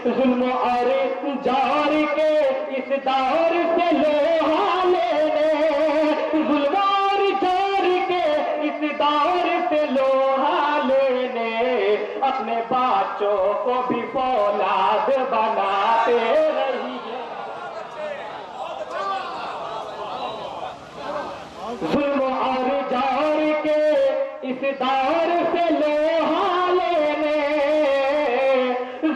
ظلم اور جور کے اس دور سے لوہا لینے، ظلم اور جور کے اس دور سے لوہا لینے، اپنے بچوں کو بھی فولاد بناتے رہیے۔ ظلم اور جور کے اس دور سے لوہا لینے،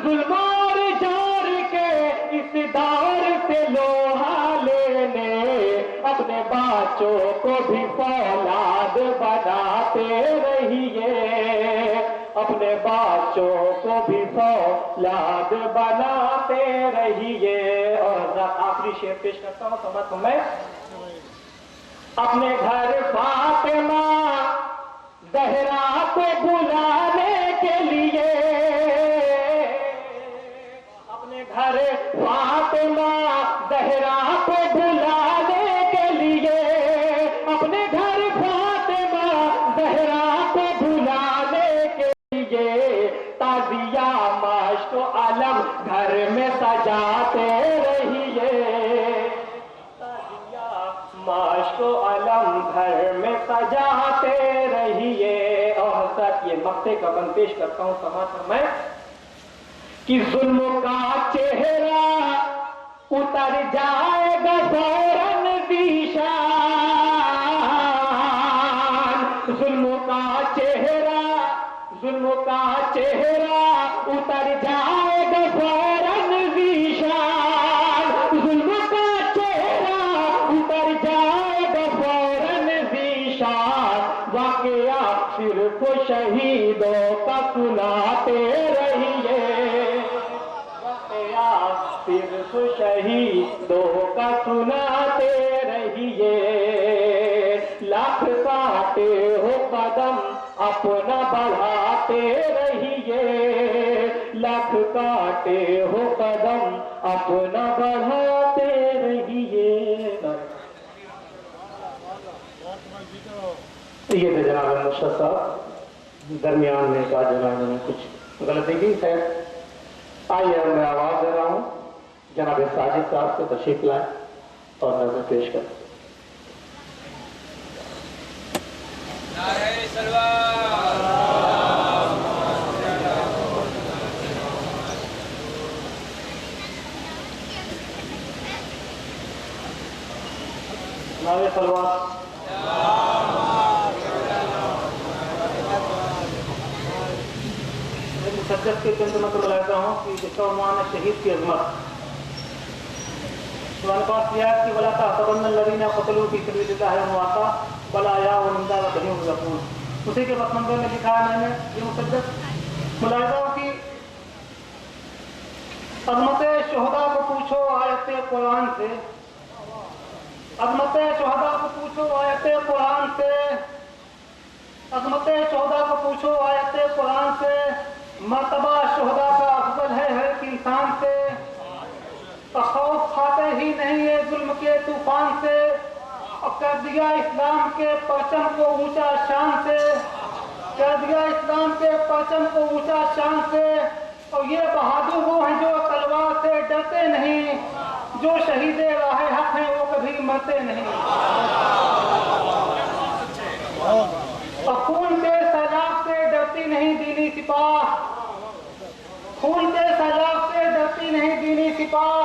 ظلم اور جور کے اس دور سے لوہا لینے، اپنے بچوں کو بھی فولاد بناتے رہیے، اپنے بچوں کو بھی فولاد بناتے رہیے۔ اور آخری شعر پیش کرتا ہوں، سمجھ میں اپنے گھر فاطمہ زہرا کو بلانے کے لیے، اپنے گھر فاطمہ زہرا کو بلانے کے لیے، اپنے گھر فاطمہ زہرا کو بلانے کے لیے، تازیہ مشک و علم گھر میں سجاتے رہیے، مشک و علم گھر میں سجاتے رہیے۔ اور حضرت یہ مقطع کا بند پیش کرتا ہوں، سماعت میں کہ ظلم کا چہرہ اتر جائے گا فوراً ذیشان، ظلم کا چہرہ اتر جائے گا فوراً ذیشان، ظلم کا چہرہ اتر جائے گا فوراً ذیشان، واقعہ صرف شہیدوں کا سناتے رہیے، واقعہ صرف شہیدوں کا سناتے رہیے، لاکھ کاٹے ہو قدم اپنا بڑھاتے رہیے، لاکھ کاٹے ہو قدم اپنا بڑھاتے رہیے۔ یہ تھے جناب مرشد صاحب، درمیان میں کہا جناب نے کچھ غلطی کی ہے۔ آئیے میں آواز دے رہا ہوں، جناب ساجد صاحب سے تشریف لائیں اور نظر پیش کریں۔ نعرہ صلوات۔ مسجد کے چند میں بلاتا ہوں کہ جس کا عنوان ہے شہید کی عظمت۔ قرآن پاک کی آیت کی وَلَا تَحْسَبَنَّ الَّذِينَ قُتِلُوا فِي سَبِيلِ اللَّهِ أَمْوَاتًا بَلْ أَحْيَاءٌ عِندَ رَبِّهِمْ يُرْزَقُونَ۔ اسی کے پس منظر میں لکھا ہے میں نے یہ مسجد ملاحظہ کی عظمت شہداء کو پوچھو آیت قرآن سے، عظمت شہداء کو پوچھو آیت قرآن سے، عظمت شہداء کو پوچھو آیت قرآن سے، مرتبہ شہداء کا افضل ہے ہر ایک انسان سے، خوف کھاتے ہی نہیں ہے ظلم کے طوفان سے، اور کر دیا اسلام کے پرچم کو اونچا شان سے، کر دیا اسلام کے پرچم کو اونچا شان سے، اور یہ بہادر وہ ہیں جو تلوار سے ڈرتے نہیں، جو شہید راہ حق ہیں وہ کبھی مرتے نہیں، اور خون کے سیلاب سے ڈرتی نہیں دینی سپاہ، خون کے سیلاب سے ڈرتی نہیں دینی سپاہ،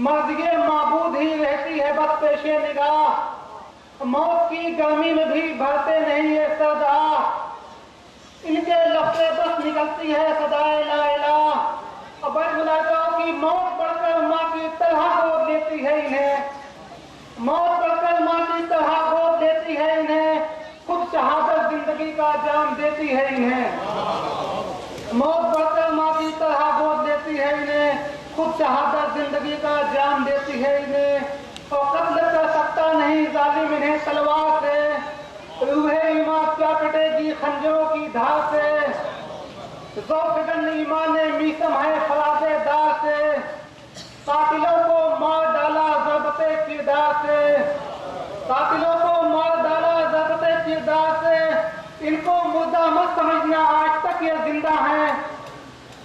مرضی معبود ہی رہتی ہے بس پیش نگاہ، موت کی گرمی میں بھی بھرتے نہیں یہ سردار، ان کے لفظ بس نکلتی ہے صدائے لا الہ، اور بڑھ ملاقاؤں کی موت بڑھ کر ماں کی طرح گود لیتی ہے انہیں، موت بڑھ کر ماں کی طرح گود لیتی ہے انہیں، خود شہادت زندگی کا جام دیتی ہے انہیں، موت بڑھ کر ماں کی طرح گود لیتی ہے انہیں، خود شہادت زندگی کا جام دیتی ہے انہیں، اور قتل کر سکتا نہیں ظالم انہیں تلوار سے، روح ایمان کیا کٹے گی خنجروں کی دھار سے، ذوق گن ایمان میثم ہے فراز دار سے، قاتلوں کو مار ڈالا ضربت کردار سے، قاتلوں کو مار ڈالا ضربت کردار سے، ان کو مردہ مت سمجھنا آج تک یہ زندہ ہیں،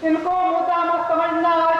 ان کو مردہ مت سمجھنا آج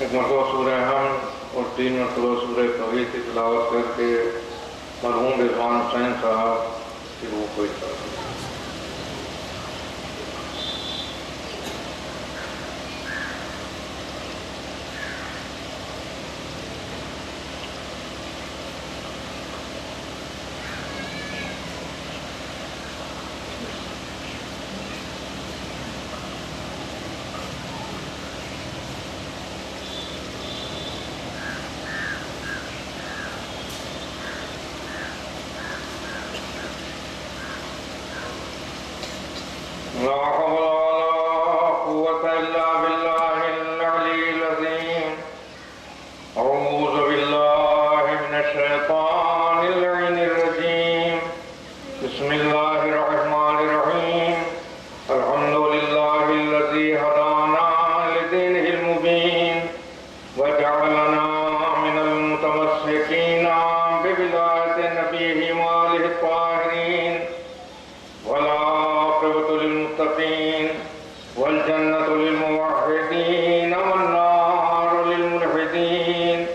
ایک مرتبہ سورہ حمد اور 3 مرتبہ سورہ توحید کی تلاوت کر کے مرحوم رضوان حسین صاحب کی روح کو اطلاع لا حول ولا قوة إلا بالله العلي العظيم أعوذ بالله من الشيطان اللعين الرجيم بسم الله الرحمن الرحيم الحمد لله الذي هدانا لدينه المبين وجعلنا من المتمسكين ببداية نبيه وآله الطاهرين والعاقبة للمتقين والجنة للموحدين والنار للملحدين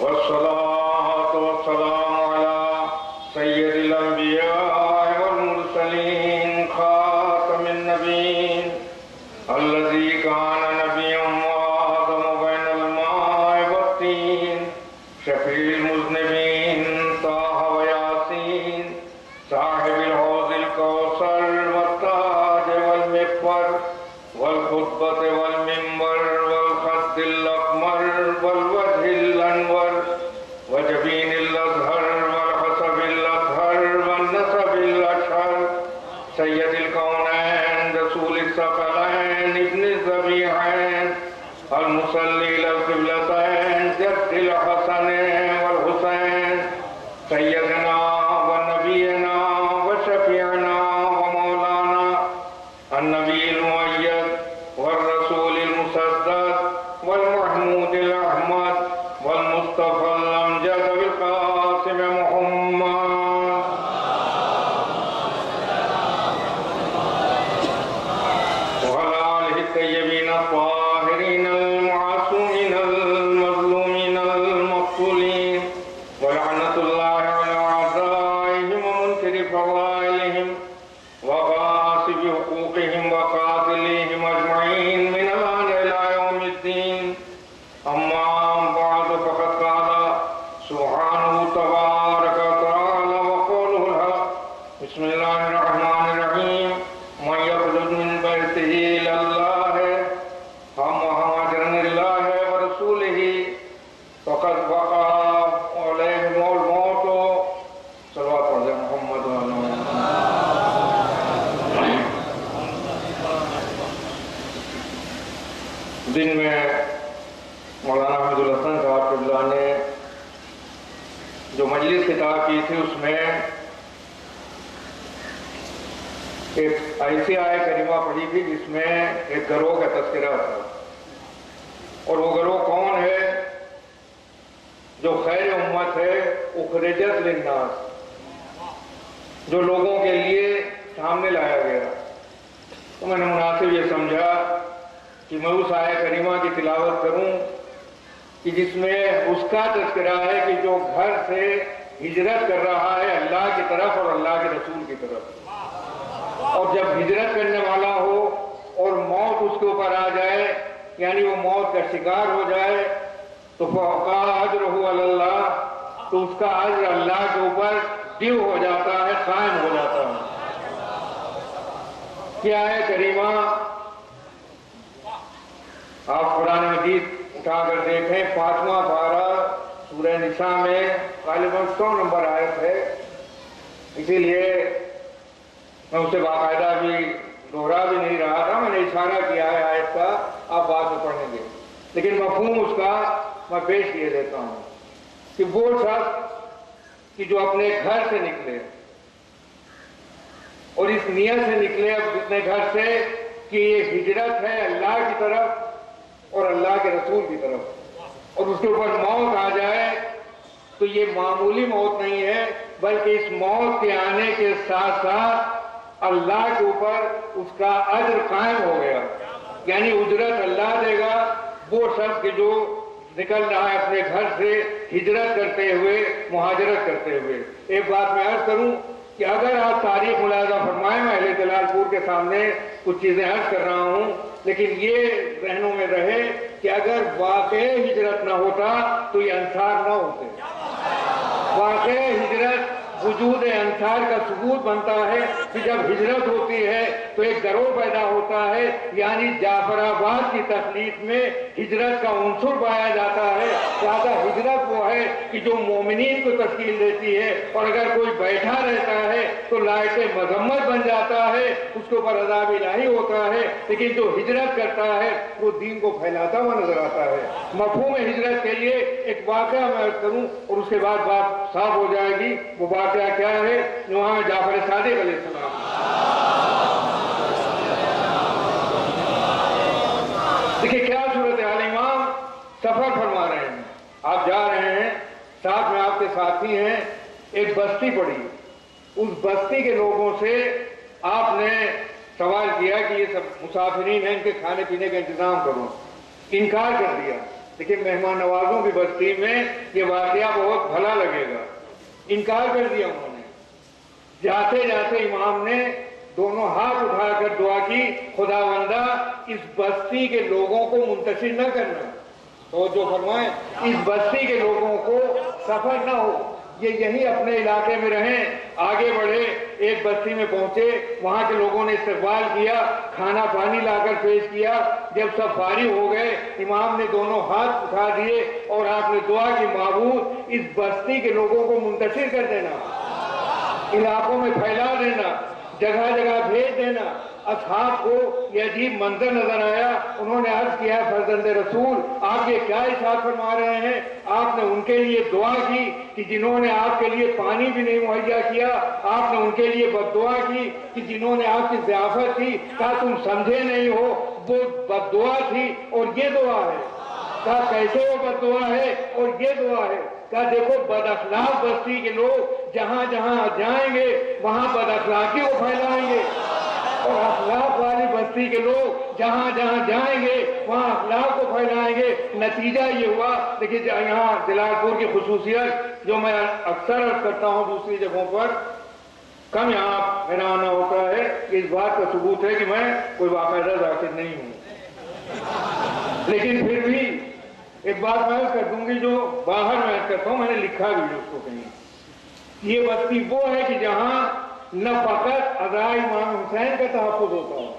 والصلاة والسلام على سيد الأنبياء والمرسلين خاتم النبيين الذي كان نبيا وآدم بين الماء والطين شفيع المذنبين طه وياسين صاحب الحوض الكوثر والتاج والمغفر والخطبة والمنبر والخد الأقمر والوجه الأنور وجبين الأزهر والحسب الأطهر والنسب الأشهر سيد الكونين رسول الثقلين ابن الذبيحين المصلي إلى القبلتين جد الحسن والحسين سيدنا ونبينا وشفيعنا ومولانا النبي المؤيد والرسول المسدد والمحمود الأحمد والمصطفى الأمجد بالقاسم محمد وعلى آله الطيبين الطاهرين المعصومين المظلومين المقتولين ولعنة الله على أعدائهم ومنكر فضائلهم وغاصب حقوقهم وقاتليهم أجمعين من الآن إلى يوم الدين أما بعد فقد قال سبحانه تبارك وتعالى وقوله الحق بسم الله الرحمن الرحيم من يخرج من بيته إلى الله مهاجرا لله ورسوله فقد وقع عليهم الموت صلوات على محمد وعلى دن میں مولانا حمید الحسن صاحب قبلہ نے جو مجلس خطاب کی تھی اس میں ایک ایسی آیت کریمہ پڑھی تھی جس میں ایک گروہ کا تذکرہ تھا اور وہ گروہ کون ہے جو خیر امت ہے اخرجت للناس جو لوگوں کے لیے سامنے لایا گیا تو میں نے مناسب یہ سمجھا کہ میں اس آیت کریمہ کی تلاوت کروں کہ جس میں اس کا تذکرہ ہے کہ جو گھر سے ہجرت کر رہا ہے اللہ کی طرف اور اللہ کے رسول کی طرف اور جب ہجرت کرنے والا ہو اور موت اس کے اوپر آ جائے یعنی وہ موت کا شکار ہو جائے تو فوقا اجرہ علی اللہ تو اس کا اجر اللہ کے اوپر ڈیو ہو جاتا ہے قائم ہو جاتا ہے کیا ہے کریمہ آپ قرآن مجید اٹھا کر دیکھیں 5واں پارہ سورہ نساء میں غالباً 100 نمبر آیت ہے اسی لیے میں اسے باقاعدہ بھی دوہرا بھی نہیں رہا تھا میں نے اشارہ کیا ہے آیت کا آپ بعد میں پڑھیں گے لیکن مفہوم اس کا میں پیش کیے دیتا ہوں کہ وہ شخص کہ جو اپنے گھر سے نکلے اور اس نیت سے نکلے اپنے گھر سے کہ یہ ہجرت ہے اللہ کی طرف اور اللہ کے رسول کی طرف اور اس کے اوپر موت آ جائے تو یہ معمولی موت نہیں ہے بلکہ اس موت کے آنے کے ساتھ ساتھ اللہ کے اوپر اس کا اجر قائم ہو گیا یعنی اجرت اللہ دے گا وہ شخص جو نکل رہا ہے اپنے گھر سے ہجرت کرتے ہوئے، مہاجرت کرتے ہوئے. ایک بات میں عرض کروں کہ اگر آپ تاریخ ملاحظہ فرمائیں، میں اہل جلال پور کے سامنے کچھ چیزیں عرض کر رہا ہوں، لیکن یہ ذہنوں میں رہے کہ اگر واقع ہجرت نہ ہوتا تو یہ انصار نہ ہوتے. واقع ہجرت وجود انصار کا ثبوت بنتا ہے کہ جب ہجرت ہوتی ہے تو ایک گروہ پیدا ہوتا ہے، یعنی جعفر آباد کی تخلیق میں ہجرت کا عنصر پایا جاتا ہے. لہٰذا ہجرت وہ ہے کہ جو مومنین کو تشکیل دیتی ہے، اور اگر کوئی بیٹھا رہتا ہے تو لائق مذمت بن جاتا ہے، اس کے اوپر عذاب الہی ہوتا ہے. لیکن جو ہجرت کرتا ہے وہ دین کو پھیلاتا ہوا نظر آتا ہے. مفہوم ہجرت کے لیے ایک واقعہ میں عرض کروں اور اس کے بعد بات صاف ہو جائے گی. وہ واقعہ کیا ہے؟ وہاں جعفر صادق علیہ السلام، دیکھیے کیا صورتحال. امام سفر فرما رہے ہیں، آپ جا رہے ہیں، ساتھ میں آپ کے ساتھی ہیں، ایک بستی پڑی. اس بستی کے لوگوں سے آپ نے سوال کیا کہ یہ سب مسافرین ہیں، ان کے کھانے پینے کا انتظام کرو. انکار کر دیا. دیکھیے مہمان نوازوں کی بستی میں یہ واقعہ بہت بھلا لگے گا. انکار کر دیا انہوں نے. جاتے جاتے امام نے دونوں ہاتھ اٹھا کر دعا کی، خداوندہ اس بستی کے لوگوں کو منتشر نہ کرنا. تو جو فرمائیں اس بستی کے لوگوں کو سفر نہ ہو، یہ یہیں اپنے علاقے میں رہیں. آگے بڑھے، ایک بستی میں پہنچے، وہاں کے لوگوں نے استقبال کیا، کھانا پانی لا کر پیش کیا. جب سب فارغ ہو گئے، امام نے دونوں ہاتھ اٹھا دیے اور آپ نے دعا کی، معبود اس بستی کے لوگوں کو منتشر کر دینا، علاقوں میں پھیلا دینا، جگہ جگہ بھیج دینا. اصحاب کو یہ عجیب منظر نظر آیا. انہوں نے عرض کیا، فرزند رسول آپ یہ کیا ارشاد فرما رہے ہیں؟ آپ نے ان کے لیے دعا کی کہ جنہوں نے آپ کے لیے پانی بھی نہیں مہیا کیا. آپ نے ان کے لیے بد دعا کی کہ جنہوں نے آپ کی ضیافت کی. کہا تم سمجھے نہیں ہو، وہ بد دعا تھی اور یہ دعا ہے. کہا کیسے وہ بد دعا ہے اور یہ دعا ہے؟ کہا دیکھو بد اخلاق بستی کے لوگ جہاں جہاں جائیں گے وہاں بد اخلاقی کو پھیلائیں گے، اور اخلاق والی بستی کے لوگ جہاں جہاں جائیں گے وہاں اخلاق کو پھیلائیں گے. نتیجہ یہ ہوا. دیکھیے یہاں جلال پور کی خصوصیت جو میں اکثر عرض کرتا ہوں دوسری جگہوں پر کم یہاں میرا آنا ہوتا ہے، اس بات کا ثبوت ہے کہ میں کوئی باقاعدہ ذاکر نہیں ہوں. لیکن پھر بھی ایک بات میں کر دوں گی جو باہر میں کرتا ہوں، میں نے لکھا بھی اس کو کہیں. یہ بستی وہ ہے کہ جہاں نہ فقط عزائے امام حسین کا تحفظ ہوتا ہے،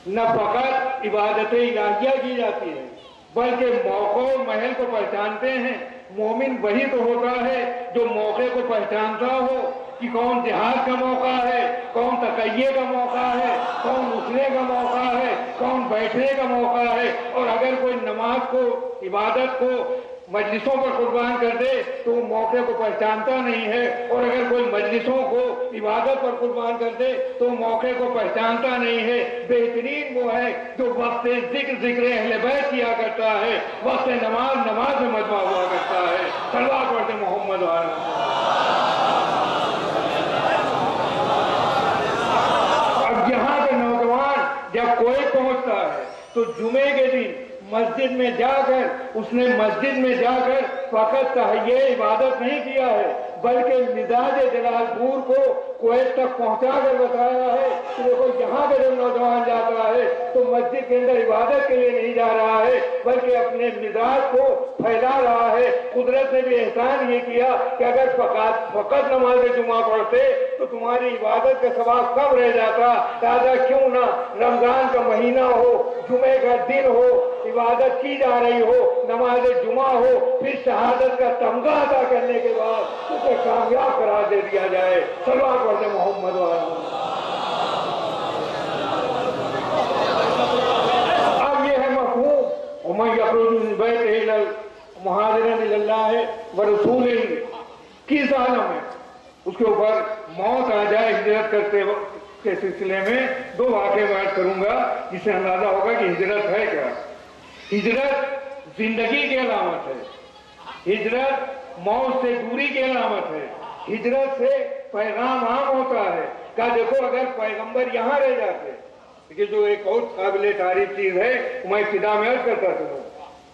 نہ فقط عبادت الہیہ کی جاتی ہے، بلکہ موقع و محل کو پہچانتے ہیں. مومن وہی تو ہوتا ہے جو موقع کو پہچانتا ہو کہ کون جہاد کا موقع ہے، کون تقیے کا موقع ہے، کون اٹھنے کا موقع ہے، کون بیٹھنے کا موقع ہے. اور اگر کوئی نماز کو، عبادت کو مجلسوں پر قربان کر دے تو وہ موقع کو پہچانتا نہیں ہے، اور اگر کوئی مجلسوں کو عبادت پر قربان کر دے تو موقع کو پہچانتا نہیں ہے. بہترین وہ ہے جو وقت ذکر اہل بیت کیا کرتا ہے، وقت نماز میں مجمع ہوا کرتا ہے. صلوات پڑھتے محمد وعلیہ. اب یہاں کے نوجوان جب کوئی پہنچتا ہے تو جمعے کے دن مسجد میں جا کر اس نے مسجد میں جا کر فقط تحیہ عبادت نہیں کیا ہے، بلکہ مزاج جلال پور کو کویت تک پہنچا کر بتایا ہے کہ دیکھو یہاں پہ جب نوجوان جاتا ہے تو مسجد کے اندر عبادت کے لیے نہیں جا رہا ہے بلکہ اپنے مزاج کو پھیلا رہا ہے. قدرت نے بھی احسان یہ کیا کہ اگر فقط نماز جمعہ پڑھتے تو تمہاری عبادت کا ثواب کم رہ جاتا. لہٰذا کیوں نہ رمضان کا مہینہ ہو، جمعے کا دن ہو، عبادت کی جا رہی ہو، نماز جمعہ ہو، پھر شہادت کا تمغہ ادا کرنے کے بعد اسے کامیاب قرار دے دیا جائے. صلوات پڑھتے محمد وعلیہ. اب یہ ہے مفہوم وَمَن يَخْرُجُ مِن بَيْتِهِ إِلَّا مُهَاجِرًا إِلَى اللَّهِ وَرَسُولِهِ کس عالم ہے اس کے اوپر موت آ جائے ہجرت کرتے وقت کے سلسلے میں دو واقعے بیان کروں گا جس سے اندازہ ہوگا کہ ہجرت ہے کیا. ہجرت زندگی کی علامت ہے، ہجرت موت سے دوری کی علامت ہے، ہجرت سے پیغام عام ہوتا ہے. کہا دیکھو اگر پیغمبر یہاں رہ جاتے، کہ جو ایک اور قابل تعریف چیز ہے میں ابتدا میں عرض کرتا تھا